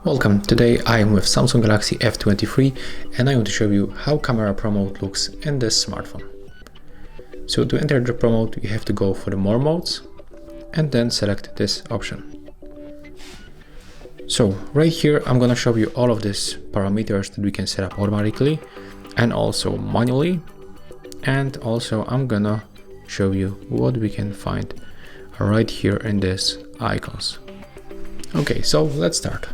Welcome, today I am with Samsung Galaxy F23 and I want to show you how camera Pro mode looks in this smartphone. So to enter the Pro mode you have to go for the more modes and then select this option. So right here I'm gonna show you all of these parameters that we can set up automatically and also manually, and also I'm gonna show you what we can find right here in these icons. Okay, so let's start.